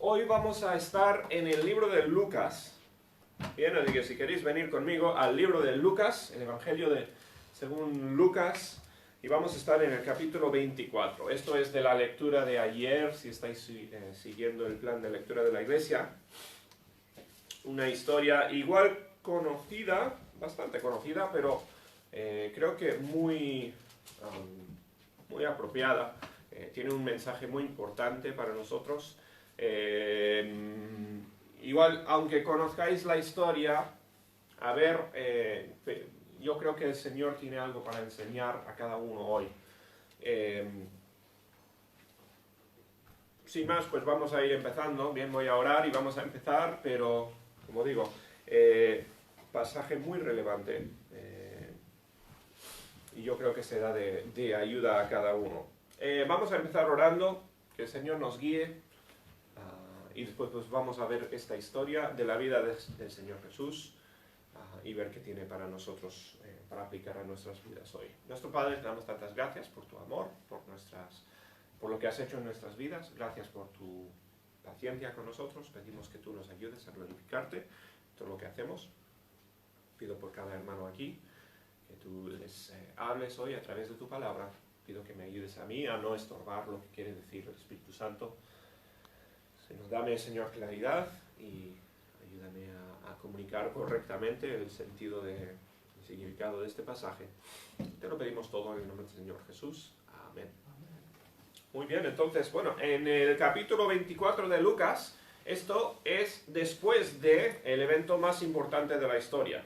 Hoy vamos a estar en el libro de Lucas. Bien, así que si queréis venir conmigo al libro de Lucas, el Evangelio según Lucas, y vamos a estar en el capítulo 24. Esto es de la lectura de ayer, si estáis siguiendo el plan de lectura de la iglesia. Una historia igual conocida, bastante conocida, pero creo que muy apropiada. Tiene un mensaje muy importante para nosotros. Igual, aunque conozcáis la historia, yo creo que el Señor tiene algo para enseñar a cada uno hoy. Sin más, pues vamos a ir empezando. Bien, voy a orar y vamos a empezar, pero, como digo, pasaje muy relevante. Y yo creo que será de ayuda a cada uno. Vamos a empezar orando, que el Señor nos guíe. Y después pues vamos a ver esta historia de la vida del Señor Jesús y ver qué tiene para nosotros, para aplicar a nuestras vidas hoy. Nuestro Padre, te damos tantas gracias por tu amor, por lo que has hecho en nuestras vidas. Gracias por tu paciencia con nosotros. Pedimos que tú nos ayudes a glorificarte en todo lo que hacemos. Pido por cada hermano aquí, que tú les hables hoy a través de tu palabra. Pido que me ayudes a mí a no estorbar lo que quiere decir el Espíritu Santo. Dame, Señor, claridad y ayúdame a comunicar correctamente el sentido el significado de este pasaje. Te lo pedimos todo en el nombre del Señor Jesús. Amén. Muy bien, entonces, bueno, en el capítulo 24 de Lucas, esto es después del evento más importante de la historia.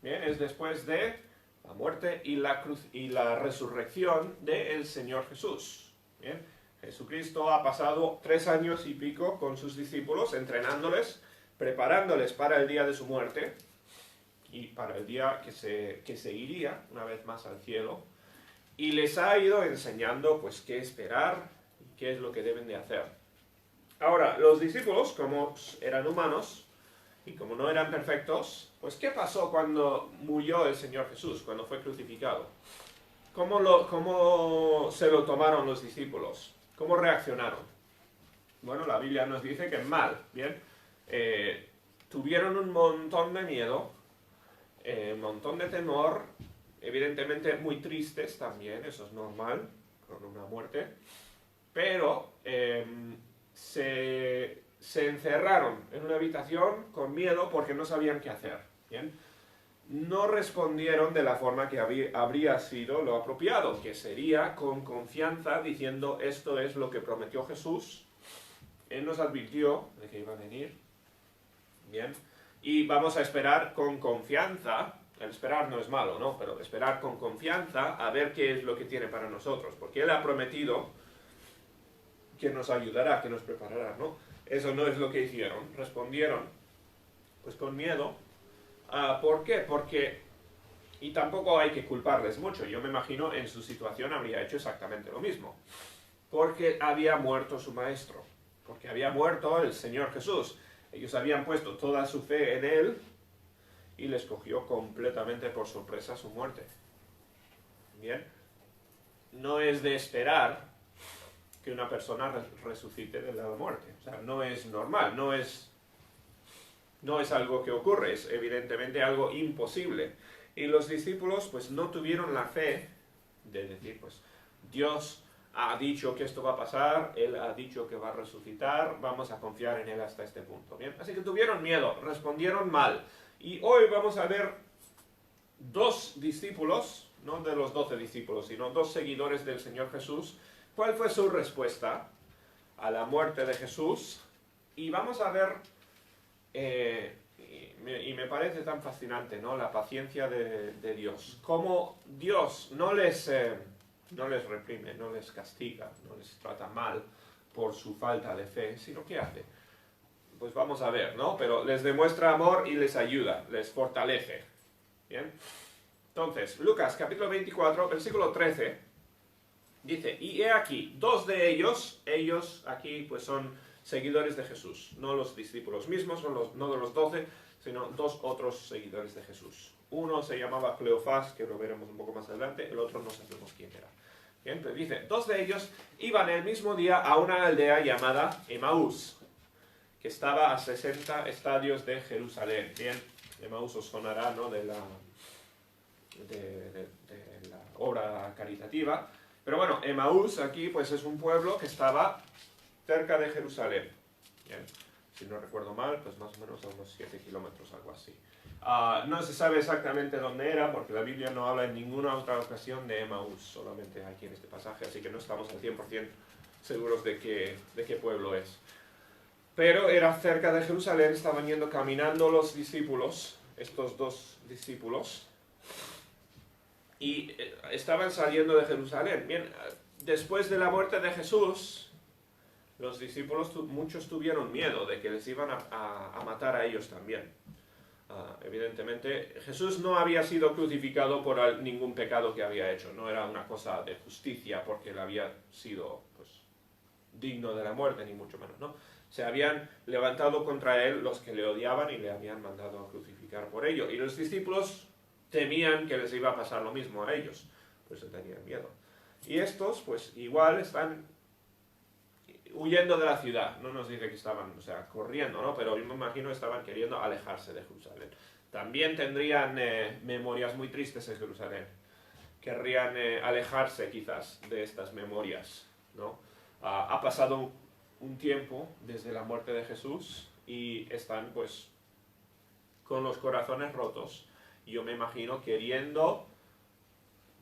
Bien, es después de la muerte y la cruz y la resurrección del Señor Jesús. Bien. Jesucristo ha pasado 3 años y pico con sus discípulos, entrenándoles, preparándoles para el día de su muerte y para el día que se iría una vez más al cielo, y les ha ido enseñando pues qué esperar y qué es lo que deben de hacer. Ahora, los discípulos, como eran humanos y como no eran perfectos, pues ¿qué pasó cuando murió el Señor Jesús, cuando fue crucificado? ¿Cómo se lo tomaron los discípulos? ¿Cómo reaccionaron? Bueno, la Biblia nos dice que mal, ¿bien? Tuvieron un montón de miedo, un montón de temor, evidentemente muy tristes también, eso es normal, con una muerte, pero se encerraron en una habitación con miedo porque no sabían qué hacer, ¿bien? No respondieron de la forma que habría sido lo apropiado, que sería con confianza diciendo esto es lo que prometió Jesús. Él nos advirtió de que iba a venir. Bien. Y vamos a esperar con confianza. El esperar no es malo, ¿no? Pero esperar con confianza a ver qué es lo que tiene para nosotros. Porque Él ha prometido que nos ayudará, que nos preparará, ¿no? Eso no es lo que hicieron. Respondieron pues con miedo. ¿Por qué? Porque, y tampoco hay que culparles mucho, yo me imagino en su situación habría hecho exactamente lo mismo, porque había muerto su maestro, porque había muerto el Señor Jesús. Ellos habían puesto toda su fe en Él y les cogió completamente por sorpresa su muerte. Bien, no es de esperar que una persona resucite de la muerte, o sea, no es normal, no es algo que ocurre, es evidentemente algo imposible. Y los discípulos pues no tuvieron la fe de decir, pues Dios ha dicho que esto va a pasar, Él ha dicho que va a resucitar, vamos a confiar en Él hasta este punto. ¿Bien? Así que tuvieron miedo, respondieron mal. Y hoy vamos a ver 2 discípulos, no de los 12 discípulos, sino 2 seguidores del Señor Jesús. ¿Cuál fue su respuesta a la muerte de Jesús? Y vamos a ver... y me parece tan fascinante, ¿no? La paciencia de Dios. Cómo Dios no les reprime, no les castiga, no les trata mal por su falta de fe, sino ¿qué hace? Pues vamos a ver, ¿no? Pero les demuestra amor y les ayuda, les fortalece. ¿Bien? Entonces, Lucas capítulo 24, versículo 13, dice, y he aquí, 2 de ellos aquí pues son seguidores de Jesús, no los discípulos mismos, no de los 12, sino 2 otros seguidores de Jesús. Uno se llamaba Cleofás, que lo veremos un poco más adelante, el otro no sabemos quién era. Bien, pues dice, 2 de ellos iban el mismo día a una aldea llamada Emaús, que estaba a 60 estadios de Jerusalén. Bien, Emaús os sonará, ¿no?, de la obra caritativa. Pero bueno, Emaús aquí pues es un pueblo que estaba cerca de Jerusalén. Bien, si no recuerdo mal, pues más o menos a unos 7 kilómetros, algo así. No se sabe exactamente dónde era, porque la Biblia no habla en ninguna otra ocasión de Emaús, solamente aquí en este pasaje, así que no estamos al 100% seguros de qué pueblo es. Pero era cerca de Jerusalén, estaban yendo caminando los discípulos, estos dos discípulos, y estaban saliendo de Jerusalén. Bien, después de la muerte de Jesús, los discípulos, muchos tuvieron miedo de que les iban a matar a ellos también. Evidentemente, Jesús no había sido crucificado por ningún pecado que había hecho, no era una cosa de justicia porque él había sido pues, digno de la muerte, ni mucho menos, ¿no? Se habían levantado contra él los que le odiaban y le habían mandado a crucificar por ello. Y los discípulos temían que les iba a pasar lo mismo a ellos, pues tenían miedo. Y estos, pues igual están huyendo de la ciudad. No nos dice que estaban, o sea, corriendo, ¿no? Pero yo me imagino que estaban queriendo alejarse de Jerusalén. También tendrían memorias muy tristes en Jerusalén. Querrían alejarse quizás de estas memorias, ¿no? Ha pasado un tiempo desde la muerte de Jesús y están pues con los corazones rotos. Y yo me imagino queriendo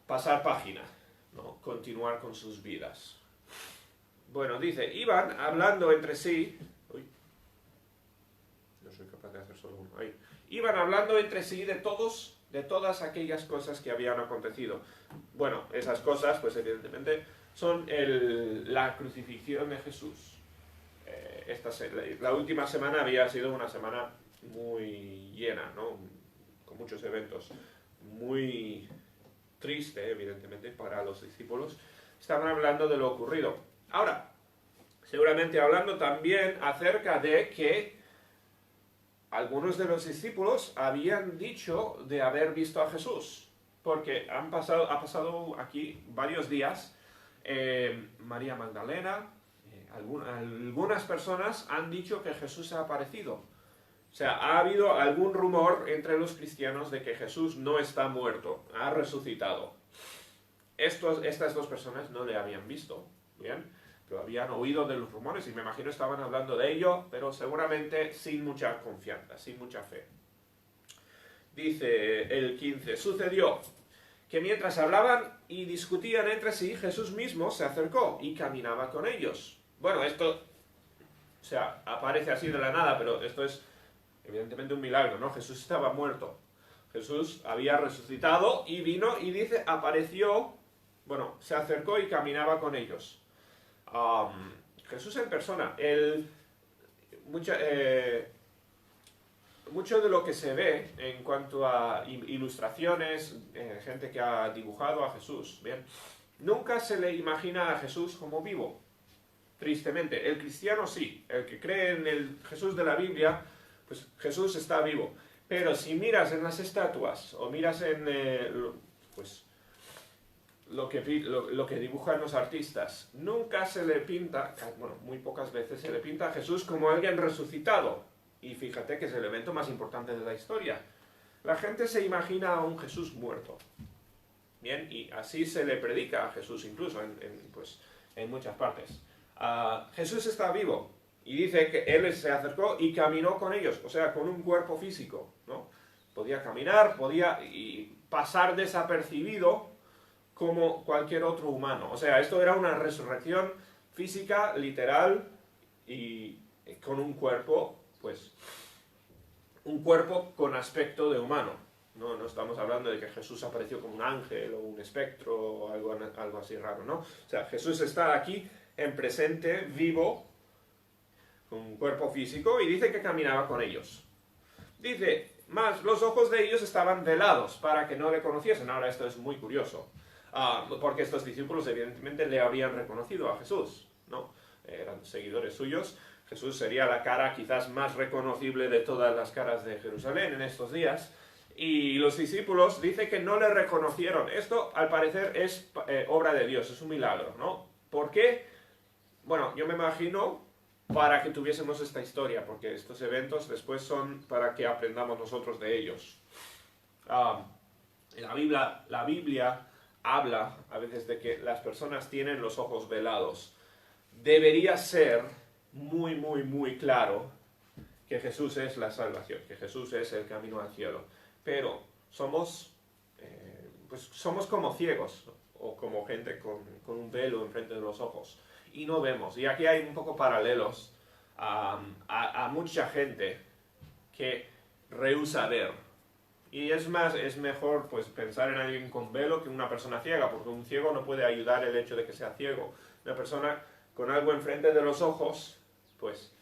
pasar página, ¿no? Continuar con sus vidas. Bueno, dice, iban hablando entre sí. Uy, no soy capaz de hacer solo uno. Ahí. Iban hablando entre sí de todas aquellas cosas que habían acontecido. Bueno, esas cosas, pues evidentemente, son la crucifixión de Jesús. La última semana había sido una semana muy llena, ¿no? Con muchos eventos. Muy triste, evidentemente, para los discípulos. Estaban hablando de lo ocurrido. Ahora, seguramente hablando también acerca de que algunos de los discípulos habían dicho de haber visto a Jesús, porque ha pasado aquí varios días, María Magdalena, algunas personas han dicho que Jesús ha aparecido. O sea, ha habido algún rumor entre los cristianos de que Jesús no está muerto, ha resucitado. Estas dos personas no le habían visto, ¿bien? Pero habían oído de los rumores y me imagino estaban hablando de ello, pero seguramente sin mucha confianza, sin mucha fe. Dice el 15, sucedió que mientras hablaban y discutían entre sí, Jesús mismo se acercó y caminaba con ellos. Bueno, esto, o sea, aparece así de la nada, pero esto es evidentemente un milagro, ¿no? Jesús estaba muerto. Jesús había resucitado y vino y dice, apareció, bueno, se acercó y caminaba con ellos. Jesús en persona. Mucho de lo que se ve en cuanto a ilustraciones, gente que ha dibujado a Jesús, ¿bien? Nunca se le imagina a Jesús como vivo, tristemente. El cristiano sí, el que cree en el Jesús de la Biblia, pues Jesús está vivo. Pero si miras en las estatuas o miras en pues lo que dibujan los artistas, nunca se le pinta, bueno, muy pocas veces se le pinta a Jesús como alguien resucitado. Y fíjate que es el evento más importante de la historia. La gente se imagina a un Jesús muerto. Bien, y así se le predica a Jesús incluso en muchas partes. Jesús está vivo. Y dice que Él se acercó y caminó con ellos, o sea, con un cuerpo físico, ¿no? Podía caminar, podía pasar desapercibido como cualquier otro humano. O sea, esto era una resurrección física, literal, y con un cuerpo, pues, un cuerpo con aspecto de humano. No estamos hablando de que Jesús apareció como un ángel o un espectro o algo así raro, ¿no? O sea, Jesús está aquí en presente, vivo, con un cuerpo físico, y dice que caminaba con ellos. Dice, más los ojos de ellos estaban velados para que no le conociesen. Ahora esto es muy curioso, porque estos discípulos evidentemente le habían reconocido a Jesús, ¿no? Eran seguidores suyos. Jesús sería la cara quizás más reconocible de todas las caras de Jerusalén en estos días. Y los discípulos dice que no le reconocieron. Esto al parecer es obra de Dios, es un milagro, ¿no? ¿Por qué? Bueno, yo me imagino para que tuviésemos esta historia, porque estos eventos después son para que aprendamos nosotros de ellos. La Biblia habla a veces de que las personas tienen los ojos velados. Debería ser muy, muy, muy claro que Jesús es la salvación, que Jesús es el camino al cielo. Pero somos como ciegos, ¿no? O como gente con un velo enfrente de los ojos, y no vemos. Y aquí hay un poco paralelos a mucha gente que rehúsa ver. Y es mejor pues pensar en alguien con velo que una persona ciega, porque un ciego no puede ayudar el hecho de que sea ciego. Una persona con algo enfrente de los ojos, pues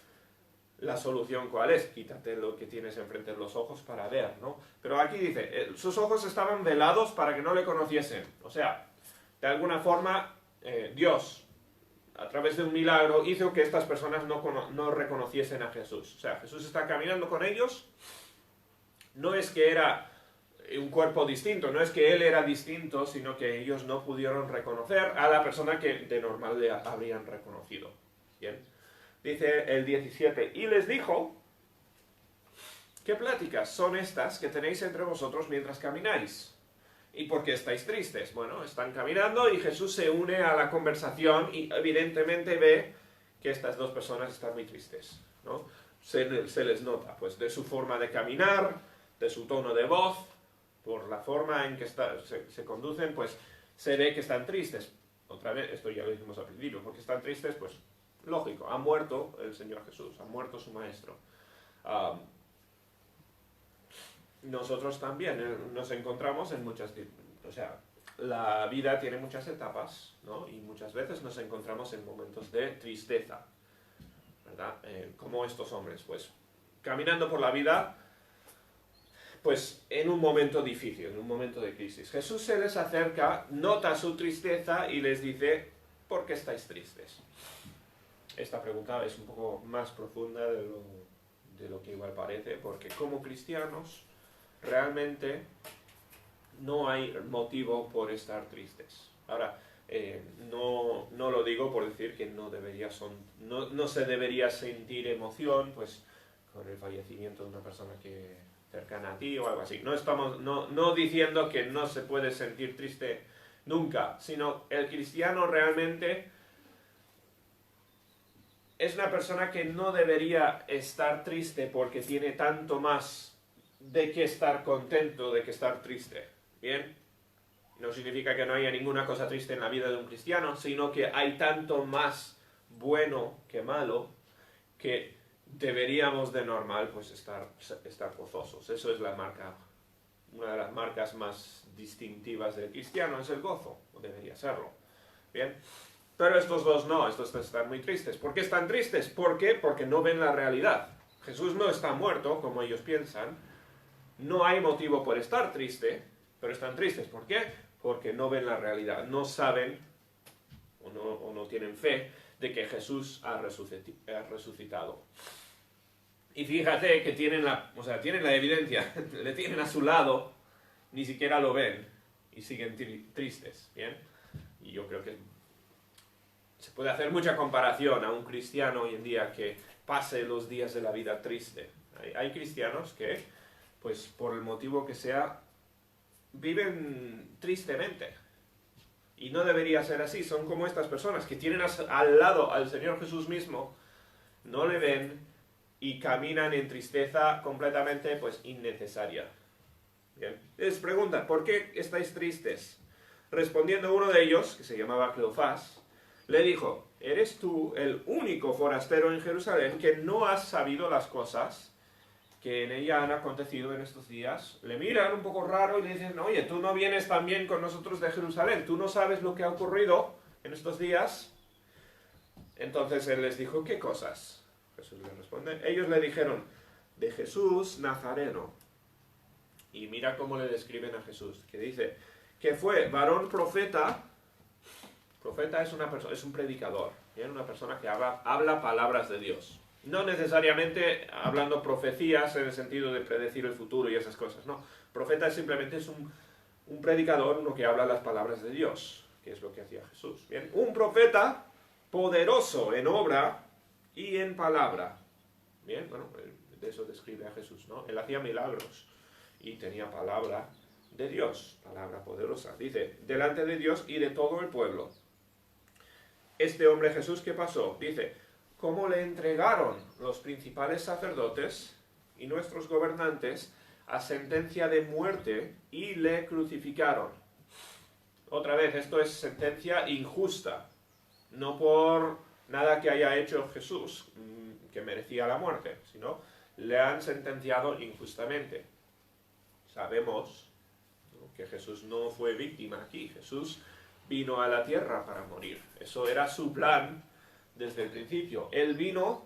la solución ¿cuál es? Quítate lo que tienes enfrente de los ojos para ver, ¿no? Pero aquí dice, sus ojos estaban velados para que no le conociesen. O sea, de alguna forma, Dios, a través de un milagro, hizo que estas personas no reconociesen a Jesús. O sea, Jesús está caminando con ellos. No es que era un cuerpo distinto, no es que Él era distinto, sino que ellos no pudieron reconocer a la persona que de normal le habrían reconocido. Bien. Dice el 17, y les dijo, ¿qué pláticas son estas que tenéis entre vosotros mientras camináis? ¿Y por qué estáis tristes? Bueno, están caminando y Jesús se une a la conversación y evidentemente ve que estas dos personas están muy tristes, ¿no? Se les nota, pues, de su forma de caminar, de su tono de voz, por la forma en que se conducen, pues, se ve que están tristes. Otra vez, esto ya lo dijimos al principio, porque están tristes, pues, lógico, ha muerto el Señor Jesús, ha muerto su Maestro. Nosotros también nos encontramos en o sea, la vida tiene muchas etapas, ¿no? Y muchas veces nos encontramos en momentos de tristeza, ¿verdad? Como estos hombres, pues, caminando por la vida, pues, en un momento difícil, en un momento de crisis. Jesús se les acerca, nota su tristeza y les dice, ¿por qué estáis tristes? Esta pregunta es un poco más profunda de lo que igual parece, porque como cristianos realmente no hay motivo por estar tristes. Ahora, no lo digo por decir que no se debería sentir emoción pues con el fallecimiento de una persona cercana a ti o algo así. No diciendo que no se puede sentir triste nunca, sino el cristiano realmente es una persona que no debería estar triste porque tiene tanto más de que estar contento de que estar triste. ¿Bien? No significa que no haya ninguna cosa triste en la vida de un cristiano, sino que hay tanto más bueno que malo que deberíamos de normal pues estar gozosos. Eso es una de las marcas más distintivas del cristiano, es el gozo, o debería serlo. ¿Bien? Pero estos dos no, estos están muy tristes. ¿Por qué están tristes? ¿Por qué? Porque no ven la realidad. Jesús no está muerto, como ellos piensan. No hay motivo por estar triste, pero están tristes. ¿Por qué? Porque no ven la realidad. No saben o no tienen fe de que Jesús ha resucitado. Y fíjate que tienen la evidencia, le tienen a su lado, ni siquiera lo ven y siguen tristes. ¿Bien? Y yo creo que se puede hacer mucha comparación a un cristiano hoy en día que pase los días de la vida triste. Hay cristianos que, pues por el motivo que sea, viven tristemente. Y no debería ser así. Son como estas personas que tienen al lado al Señor Jesús mismo, no le ven y caminan en tristeza completamente pues innecesaria. Bien. Les pregunta, ¿por qué estáis tristes? Respondiendo uno de ellos, que se llamaba Cleofás, le dijo, ¿eres tú el único forastero en Jerusalén que no has sabido las cosas que en ella han acontecido en estos días? Le miran un poco raro y le dicen, oye, ¿tú no vienes también con nosotros de Jerusalén? ¿Tú no sabes lo que ha ocurrido en estos días? Entonces él les dijo, ¿qué cosas? Jesús le responde, ellos le dijeron, de Jesús Nazareno. Y mira cómo le describen a Jesús, que dice, que fue varón profeta. Profeta es un predicador, ¿bien? Una persona que habla palabras de Dios. No necesariamente hablando profecías en el sentido de predecir el futuro y esas cosas, no. Profeta simplemente es un predicador, uno que habla las palabras de Dios, que es lo que hacía Jesús. ¿Bien? Un profeta poderoso en obra y en palabra. Bien, bueno, de eso describe a Jesús, ¿no? Él hacía milagros y tenía palabra de Dios, palabra poderosa. Dice, delante de Dios y de todo el pueblo. Este hombre Jesús, ¿qué pasó? Dice, ¿cómo le entregaron los principales sacerdotes y nuestros gobernantes a sentencia de muerte y le crucificaron? Otra vez, esto es sentencia injusta, no por nada que haya hecho Jesús, que merecía la muerte, sino le han sentenciado injustamente. Sabemos, ¿no?, que Jesús no fue víctima aquí, Jesús vino a la tierra para morir. Eso era su plan desde el principio. Él vino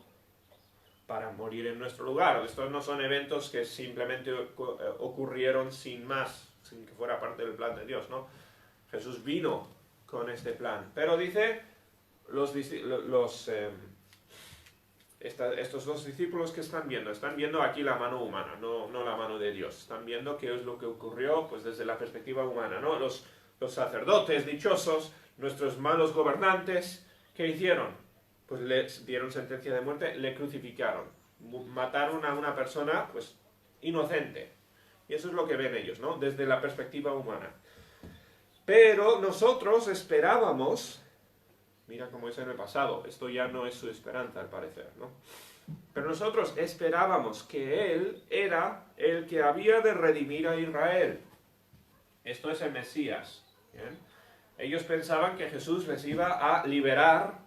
para morir en nuestro lugar. Estos no son eventos que simplemente ocurrieron sin más, sin que fuera parte del plan de Dios, ¿no? Jesús vino con este plan. Pero dice, estos dos discípulos que están viendo aquí la mano humana, no la mano de Dios. Están viendo qué es lo que ocurrió pues desde la perspectiva humana, ¿no? Los sacerdotes dichosos, nuestros malos gobernantes, ¿qué hicieron? Pues le dieron sentencia de muerte, le crucificaron. Mataron a una persona, pues, inocente. Y eso es lo que ven ellos, ¿no? Desde la perspectiva humana. Pero nosotros esperábamos, mira cómo es en el pasado, esto ya no es su esperanza al parecer, ¿no? Pero nosotros esperábamos que Él era el que había de redimir a Israel. Esto es el Mesías. ¿Bien? Ellos pensaban que Jesús les iba a liberar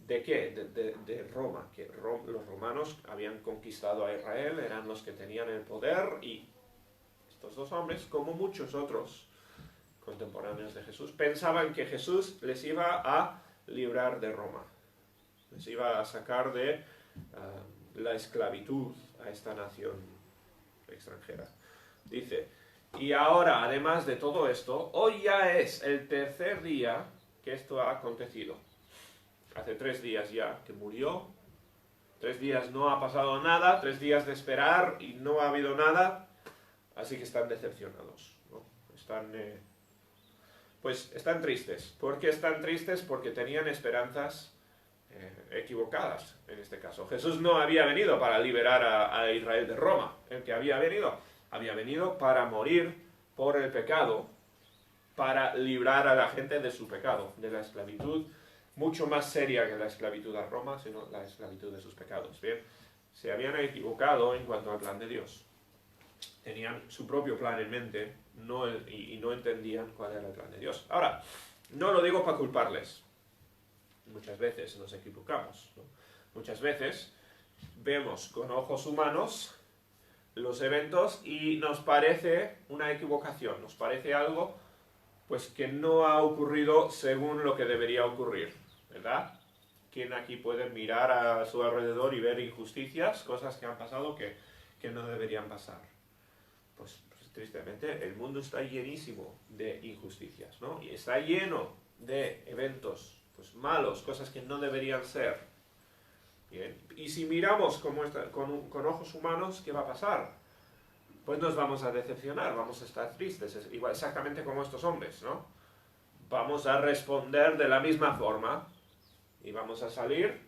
¿de qué? De Roma, que los romanos habían conquistado a Israel, eran los que tenían el poder, y estos dos hombres, como muchos otros contemporáneos de Jesús, pensaban que Jesús les iba a librar de Roma, les iba a sacar de la esclavitud a esta nación extranjera. Dice, y ahora, además de todo esto, hoy ya es el tercer día que esto ha acontecido. Hace 3 días ya que murió, 3 días no ha pasado nada, 3 días de esperar y no ha habido nada, así que están decepcionados, ¿no? Están tristes. ¿Por qué están tristes? Porque tenían esperanzas equivocadas, en este caso. Jesús no había venido para liberar a Israel de Roma. El que había venido para morir por el pecado, para librar a la gente de su pecado, de la esclavitud, mucho más seria que la esclavitud a Roma, sino la esclavitud de sus pecados. Bien, se habían equivocado en cuanto al plan de Dios. Tenían su propio plan en mente y no entendían cuál era el plan de Dios. Ahora, no lo digo para culparles. Muchas veces nos equivocamos, ¿no? Muchas veces vemos con ojos humanos los eventos y nos parece una equivocación, nos parece algo pues que no ha ocurrido según lo que debería ocurrir, ¿verdad? ¿Quién aquí puede mirar a su alrededor y ver injusticias, cosas que han pasado que no deberían pasar? Pues tristemente el mundo está llenísimo de injusticias, ¿no? Y está lleno de eventos pues malos, cosas que no deberían ser. Bien. Y si miramos con ojos humanos, ¿qué va a pasar? Pues nos vamos a decepcionar, vamos a estar tristes, es igual, exactamente como estos hombres, ¿no? Vamos a responder de la misma forma y vamos a salir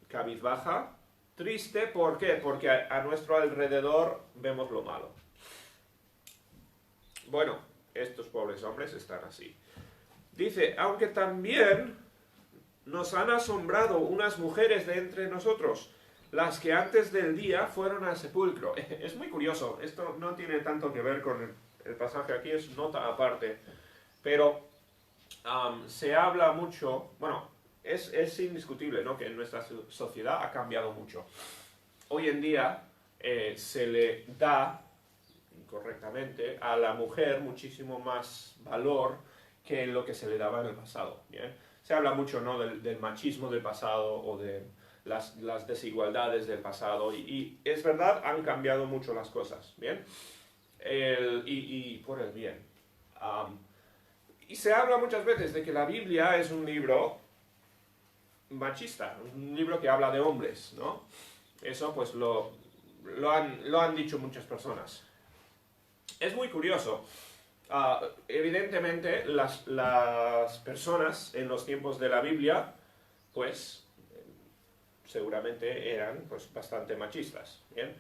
cabizbaja, triste. ¿Por qué? Porque a nuestro alrededor vemos lo malo. Bueno, estos pobres hombres están así. Dice, aunque también nos han asombrado unas mujeres de entre nosotros, las que antes del día fueron al sepulcro. Es muy curioso, esto no tiene tanto que ver con el pasaje aquí, es nota aparte, pero se habla mucho, bueno, es indiscutible, ¿no?, que nuestra sociedad ha cambiado mucho. Hoy en día se le da, incorrectamente, a la mujer muchísimo más valor que lo que se le daba en el pasado, ¿bien? Se habla mucho, ¿no?, del machismo del pasado o de las desigualdades del pasado, y es verdad, han cambiado mucho las cosas, ¿bien? Y por el bien. Y se habla muchas veces de que la Biblia es un libro machista, un libro que habla de hombres, ¿no? Eso pues lo han dicho muchas personas. Es muy curioso. Evidentemente las personas en los tiempos de la Biblia pues seguramente eran pues, bastante machistas, ¿bien?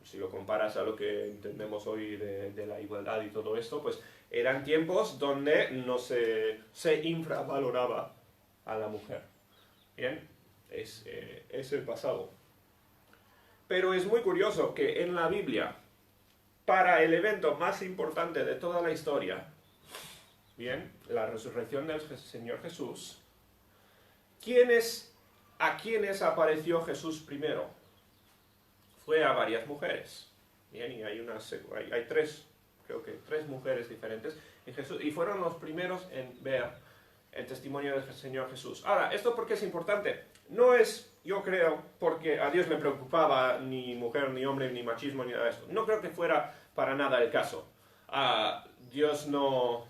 Si lo comparas a lo que entendemos hoy de la igualdad y todo esto, pues eran tiempos donde no se infravaloraba a la mujer, ¿bien? Es el pasado. Pero es muy curioso que en la Biblia, para el evento más importante de toda la historia, bien, la resurrección del Señor Jesús, ¿a quiénes apareció Jesús primero? Fue a varias mujeres. Bien, y hay tres, creo que tres mujeres diferentes, y fueron los primeros en ver el testimonio del Señor Jesús. Ahora, ¿esto por qué es importante? No es, yo creo, porque a Dios le preocupaba ni mujer, ni hombre, ni machismo, ni nada de esto. No creo que fuera para nada el caso. Dios no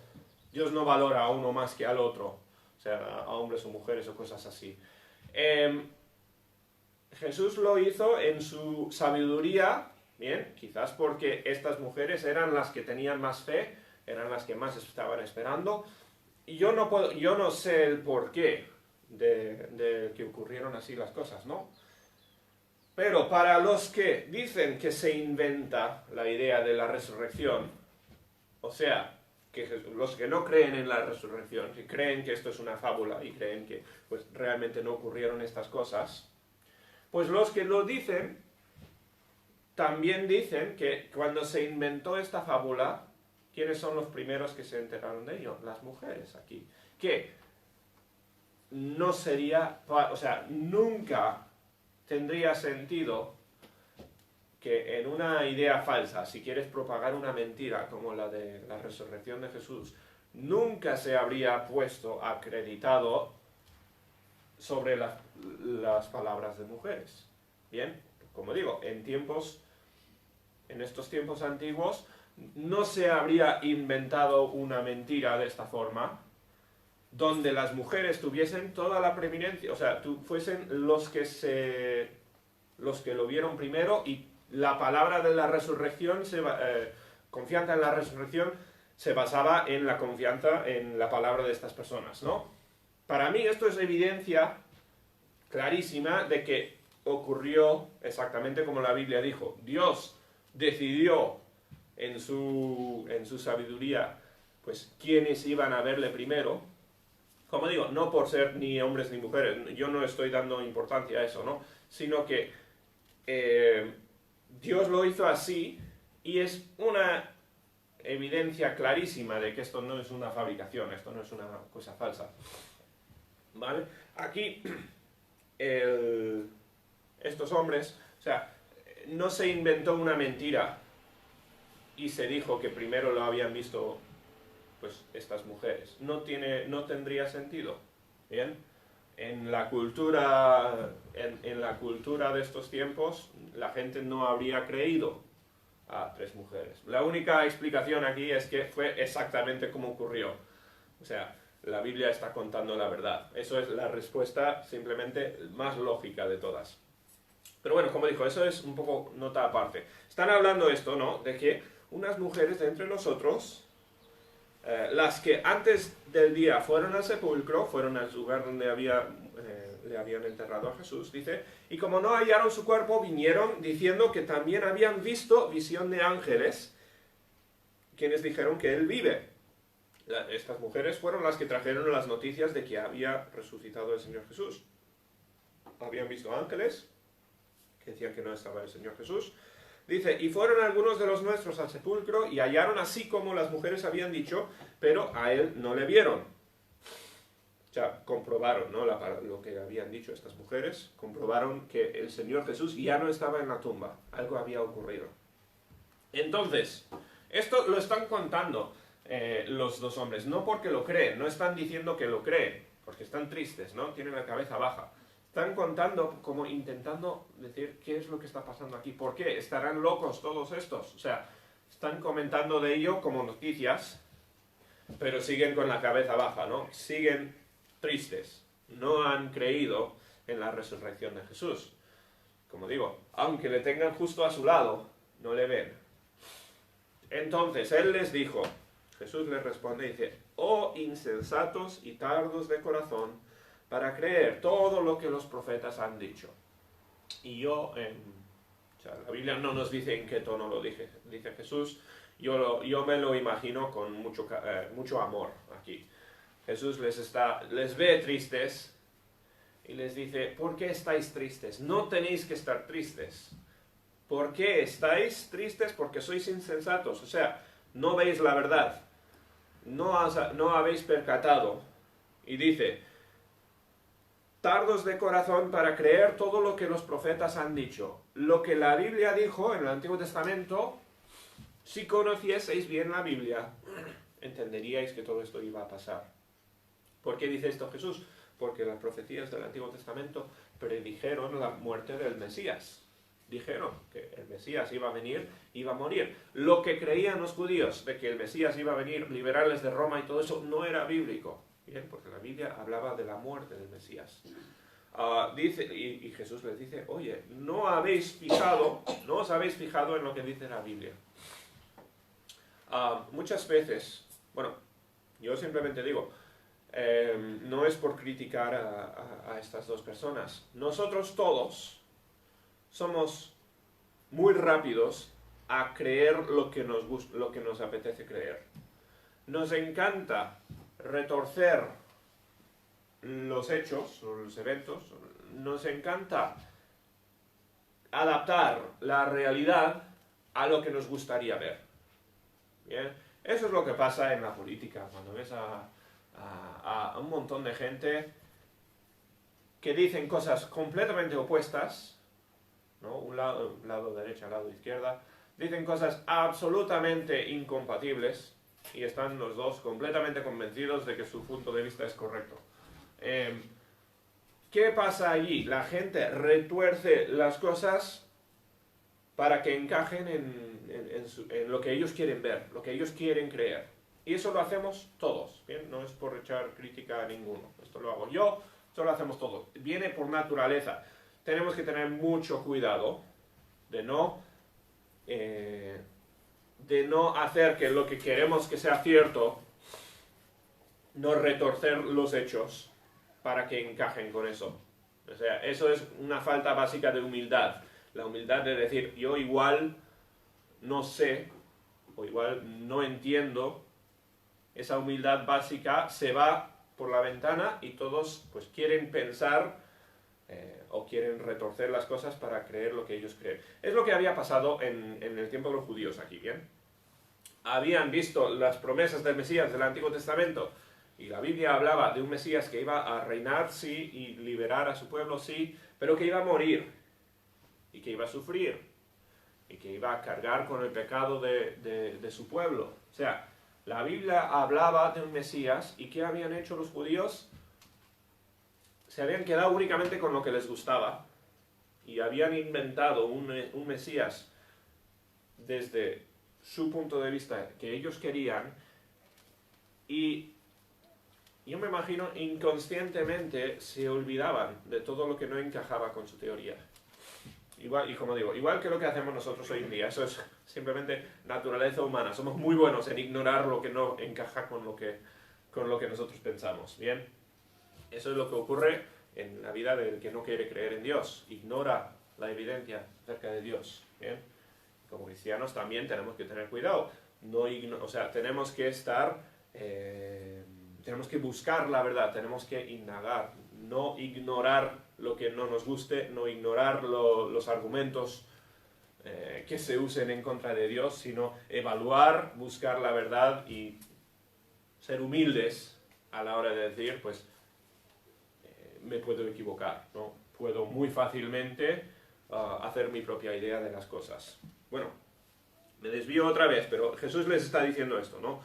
valora a uno más que al otro, o sea, a hombres o mujeres o cosas así. Jesús lo hizo en su sabiduría, bien, quizás porque estas mujeres eran las que tenían más fe, eran las que más estaban esperando, y yo no sé el porqué de que ocurrieron así las cosas, ¿no? Pero para los que dicen que se inventa la idea de la resurrección, o sea, los que no creen en la resurrección, que creen que esto es una fábula y creen que pues, realmente no ocurrieron estas cosas, pues los que lo dicen, también dicen que cuando se inventó esta fábula, ¿quiénes son los primeros que se enteraron de ello? Las mujeres aquí. Que no sería, o sea, nunca tendría sentido que en una idea falsa, si quieres propagar una mentira como la de la resurrección de Jesús, nunca se habría acreditado sobre las palabras de mujeres. Bien, como digo, en estos tiempos antiguos, no se habría inventado una mentira de esta forma, donde las mujeres tuviesen toda la preeminencia, o sea, fuesen los que lo vieron primero y la palabra de la resurrección, confianza en la resurrección, se basaba en la confianza en la palabra de estas personas, ¿no? Para mí esto es evidencia clarísima de que ocurrió exactamente como la Biblia dijo. Dios decidió en su sabiduría, pues, quiénes iban a verle primero. Como digo, no por ser ni hombres ni mujeres, yo no estoy dando importancia a eso, ¿no? Sino que Dios lo hizo así y es una evidencia clarísima de que esto no es una fabricación, esto no es una cosa falsa. ¿Vale? Aquí, estos hombres, o sea, no se inventó una mentira y se dijo que primero lo habían visto pues estas mujeres. No tendría sentido. ¿Bien? En la cultura de estos tiempos, la gente no habría creído a tres mujeres. La única explicación aquí es que fue exactamente como ocurrió. O sea, la Biblia está contando la verdad. Eso es la respuesta simplemente más lógica de todas. Pero bueno, como dijo, eso es un poco nota aparte. Están hablando esto, ¿no? De que unas mujeres de entre nosotros, las que antes del día fueron al sepulcro, fueron al lugar donde le habían enterrado a Jesús, dice, y como no hallaron su cuerpo, vinieron diciendo que también habían visto visión de ángeles, quienes dijeron que él vive. Estas mujeres fueron las que trajeron las noticias de que había resucitado el Señor Jesús. Habían visto ángeles que decían que no estaba el Señor Jesús. Dice, y fueron algunos de los nuestros al sepulcro y hallaron así como las mujeres habían dicho, pero a él no le vieron. O sea, comprobaron, ¿no? Lo que habían dicho estas mujeres, comprobaron que el Señor Jesús ya no estaba en la tumba, algo había ocurrido. Entonces, esto lo están contando los dos hombres, no porque lo creen, no están diciendo que lo creen, porque están tristes, ¿no? Tienen la cabeza baja. Están contando, como intentando decir qué es lo que está pasando aquí, por qué, estarán locos todos estos. O sea, están comentando de ello como noticias, pero siguen con la cabeza baja, ¿no? Siguen tristes, no han creído en la resurrección de Jesús. Como digo, aunque le tengan justo a su lado, no le ven. Entonces él les dijo, Jesús les responde y dice, oh insensatos y tardos de corazón, para creer todo lo que los profetas han dicho. Y yo, o sea, la Biblia no nos dice en qué tono lo dice Jesús, yo me lo imagino con mucho amor aquí. Jesús les ve tristes y les dice, ¿por qué estáis tristes? No tenéis que estar tristes. ¿Por qué estáis tristes? Porque sois insensatos, o sea, no veis la verdad, no habéis percatado. Y dice, tardos de corazón para creer todo lo que los profetas han dicho. Lo que la Biblia dijo en el Antiguo Testamento, si conocieseis bien la Biblia, entenderíais que todo esto iba a pasar. ¿Por qué dice esto Jesús? Porque las profecías del Antiguo Testamento predijeron la muerte del Mesías. Dijeron que el Mesías iba a venir, iba a morir. Lo que creían los judíos de que el Mesías iba a venir, liberarles de Roma y todo eso, no era bíblico. Bien, porque la Biblia hablaba de la muerte del Mesías. Y Jesús les dice, oye, no os habéis fijado en lo que dice la Biblia. Muchas veces, bueno, yo simplemente digo, no es por criticar a estas dos personas. Nosotros todos somos muy rápidos a creer lo que nos apetece creer. Nos encanta retorcer los hechos o los eventos, nos encanta adaptar la realidad a lo que nos gustaría ver. ¿Bien? Eso es lo que pasa en la política, cuando ves a un montón de gente que dicen cosas completamente opuestas, ¿no? Un lado derecha, lado izquierda, dicen cosas absolutamente incompatibles y están los dos completamente convencidos de que su punto de vista es correcto. ¿Qué pasa allí? La gente retuerce las cosas para que encajen en lo que ellos quieren ver, lo que ellos quieren creer. Y eso lo hacemos todos, ¿bien? No es por echar crítica a ninguno. Esto lo hago yo, esto lo hacemos todos. Viene por naturaleza. Tenemos que tener mucho cuidado de no hacer que lo que queremos que sea cierto, no retorcer los hechos para que encajen con eso. O sea, eso es una falta básica de humildad. La humildad de decir, yo igual no sé, o igual no entiendo. Esa humildad básica se va por la ventana y todos pues quieren pensar o quieren retorcer las cosas para creer lo que ellos creen. Es lo que había pasado en el tiempo de los judíos aquí, ¿bien? Habían visto las promesas del Mesías del Antiguo Testamento y la Biblia hablaba de un Mesías que iba a reinar, sí, y liberar a su pueblo, sí, pero que iba a morir y que iba a sufrir y que iba a cargar con el pecado de su pueblo. O sea, la Biblia hablaba de un Mesías y ¿qué habían hecho los judíos? Se habían quedado únicamente con lo que les gustaba y habían inventado un Mesías desde su punto de vista que ellos querían y yo me imagino inconscientemente se olvidaban de todo lo que no encajaba con su teoría. Igual, y como digo, igual que lo que hacemos nosotros hoy en día, eso es simplemente naturaleza humana. Somos muy buenos en ignorar lo que no encaja con lo que nosotros pensamos, ¿bien? Eso es lo que ocurre en la vida del que no quiere creer en Dios. Ignora la evidencia acerca de Dios, ¿bien? Como cristianos también tenemos que tener cuidado. O sea, tenemos que tenemos que buscar la verdad, tenemos que indagar, no ignorar lo que no nos guste, no ignorar los argumentos que se usen en contra de Dios, sino evaluar, buscar la verdad y ser humildes a la hora de decir, pues, me puedo equivocar, ¿no? Puedo muy fácilmente hacer mi propia idea de las cosas. Bueno, me desvío otra vez, pero Jesús les está diciendo esto, ¿no?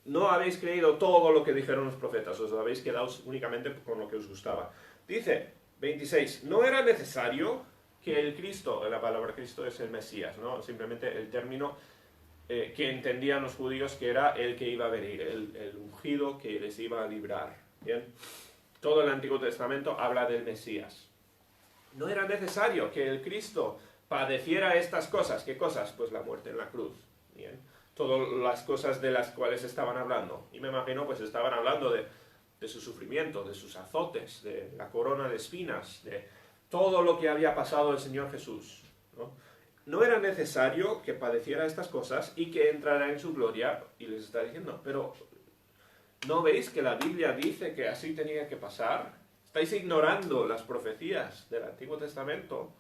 No habéis creído todo lo que dijeron los profetas, os habéis quedado únicamente con lo que os gustaba. Dice 26, no era necesario que el Cristo, la palabra Cristo es el Mesías, ¿no? Simplemente el término que entendían los judíos que era el que iba a venir, el ungido que les iba a librar, ¿bien? Todo el Antiguo Testamento habla del Mesías. No era necesario que el Cristo padeciera estas cosas. ¿Qué cosas? Pues la muerte en la cruz, ¿bien? Todas las cosas de las cuales estaban hablando. Y me imagino, pues estaban hablando de su sufrimiento, de sus azotes, de la corona de espinas, de todo lo que había pasado el Señor Jesús, ¿no? No era necesario que padeciera estas cosas y que entrara en su gloria, y les está diciendo, pero ¿no veis que la Biblia dice que así tenía que pasar? ¿Estáis ignorando las profecías del Antiguo Testamento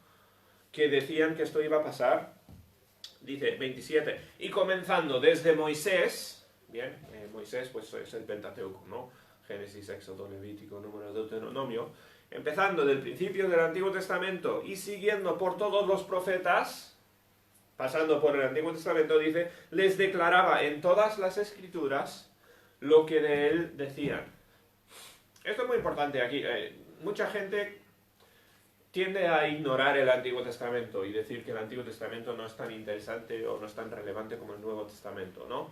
que decían que esto iba a pasar? Dice 27, y comenzando desde Moisés, bien, Moisés pues es el Pentateuco, ¿no? Génesis, Éxodo, Levítico, Número, Deuteronomio, empezando del principio del Antiguo Testamento y siguiendo por todos los profetas, pasando por el Antiguo Testamento, dice, les declaraba en todas las Escrituras lo que de él decían. Esto es muy importante aquí. Mucha gente tiende a ignorar el Antiguo Testamento y decir que el Antiguo Testamento no es tan interesante o no es tan relevante como el Nuevo Testamento, ¿no?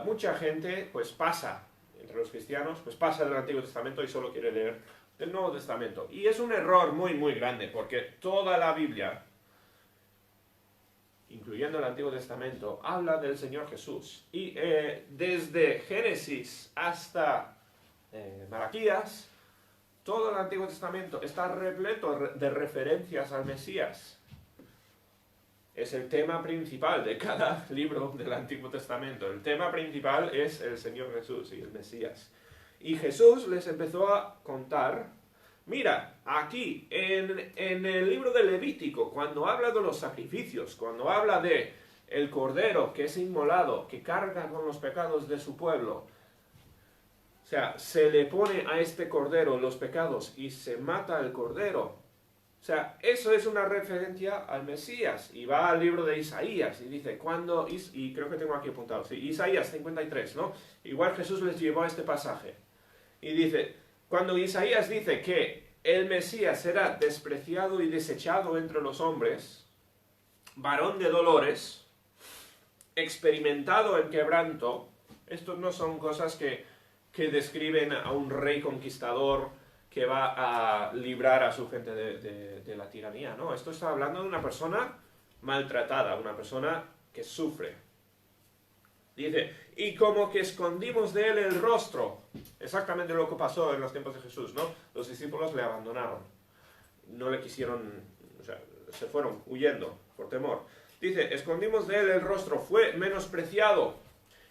Mucha gente pues pasa, entre los cristianos, pues pasa del Antiguo Testamento y solo quiere leer el Nuevo Testamento. Y es un error muy, muy grande, porque toda la Biblia, incluyendo el Antiguo Testamento, habla del Señor Jesús. Y desde Génesis hasta Malaquías, todo el Antiguo Testamento está repleto de referencias al Mesías. Es el tema principal de cada libro del Antiguo Testamento. El tema principal es el Señor Jesús y el Mesías. Y Jesús les empezó a contar, mira, aquí en el libro de Levítico, cuando habla de los sacrificios, cuando habla de el cordero que es inmolado, que carga con los pecados de su pueblo, o sea, se le pone a este cordero los pecados y se mata el cordero. O sea, eso es una referencia al Mesías. Y va al libro de Isaías y dice, y creo que tengo aquí apuntado, sí, Isaías 53, ¿no? Igual Jesús les llevó a este pasaje. Y dice, cuando Isaías dice que el Mesías será despreciado y desechado entre los hombres, varón de dolores, experimentado en quebranto, estos no son cosas que describen a un rey conquistador que va a librar a su gente de la tiranía, ¿no? Esto está hablando de una persona maltratada, una persona que sufre. Dice, y como que escondimos de él el rostro, exactamente lo que pasó en los tiempos de Jesús, ¿no? Los discípulos le abandonaron, no le quisieron, o sea, se fueron huyendo por temor. Dice, escondimos de él el rostro, fue menospreciado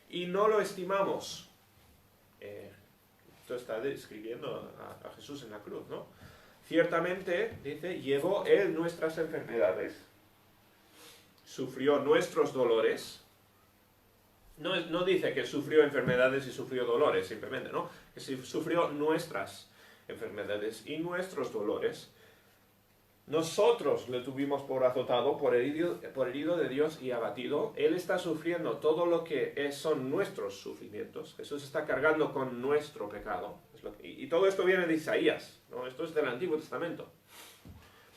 y no lo estimamos. Esto está describiendo a Jesús en la cruz, ¿no? Ciertamente, dice, llevó él nuestras enfermedades, sufrió nuestros dolores. No dice que sufrió enfermedades y sufrió dolores, simplemente, ¿no? Que sufrió nuestras enfermedades y nuestros dolores. Nosotros le tuvimos por azotado, por herido de Dios y abatido. Él está sufriendo todo lo que son nuestros sufrimientos. Jesús está cargando con nuestro pecado. Y todo esto viene de Isaías, ¿no? Esto es del Antiguo Testamento.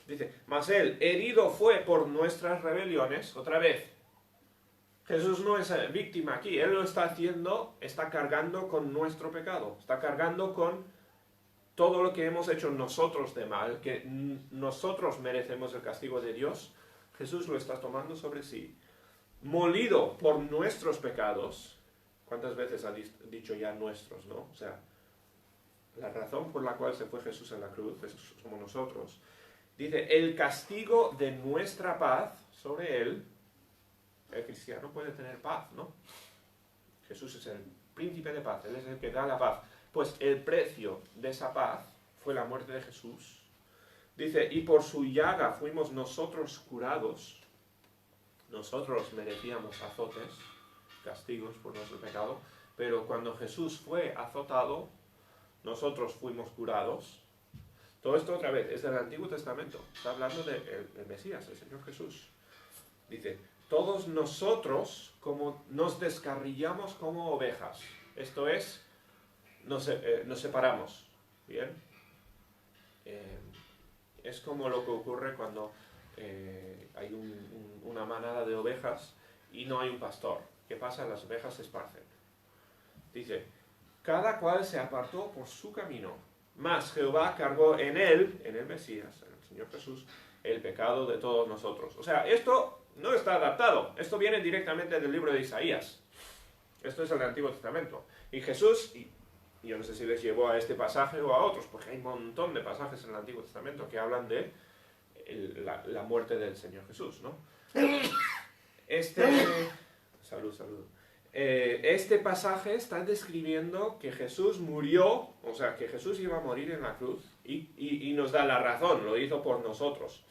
Dice, mas él herido fue por nuestras rebeliones. Otra vez, Jesús no es víctima aquí. Él lo está haciendo, está cargando con nuestro pecado. Está cargando con todo lo que hemos hecho nosotros de mal, que nosotros merecemos el castigo de Dios, Jesús lo está tomando sobre sí. Molido por nuestros pecados. ¿Cuántas veces ha dicho ya nuestros, no? O sea, la razón por la cual se fue Jesús en la cruz, somos nosotros. Dice, el castigo de nuestra paz sobre él, el cristiano puede tener paz, ¿no? Jesús es el príncipe de paz, él es el que da la paz. Pues el precio de esa paz fue la muerte de Jesús. Dice, y por su llaga fuimos nosotros curados. Nosotros merecíamos azotes, castigos por nuestro pecado, pero cuando Jesús fue azotado, nosotros fuimos curados. Todo esto otra vez es del Antiguo Testamento. Está hablando del Mesías, el Señor Jesús. Dice, todos nosotros como nos descarriamos como ovejas. Esto es, nos separamos, ¿bien? Es como lo que ocurre cuando hay una manada de ovejas y no hay un pastor. ¿Qué pasa? Las ovejas se esparcen. Dice, cada cual se apartó por su camino, mas Jehová cargó en él, en el Mesías, en el Señor Jesús, el pecado de todos nosotros. O sea, esto no está adaptado, esto viene directamente del libro de Isaías. Esto es el Antiguo Testamento. Y Jesús yo no sé si les llevó a este pasaje o a otros, porque hay un montón de pasajes en el Antiguo Testamento que hablan de la muerte del Señor Jesús, ¿no? Salud, salud. Este pasaje está describiendo que Jesús murió, o sea, que Jesús iba a morir en la cruz y nos da la razón, lo hizo por nosotros.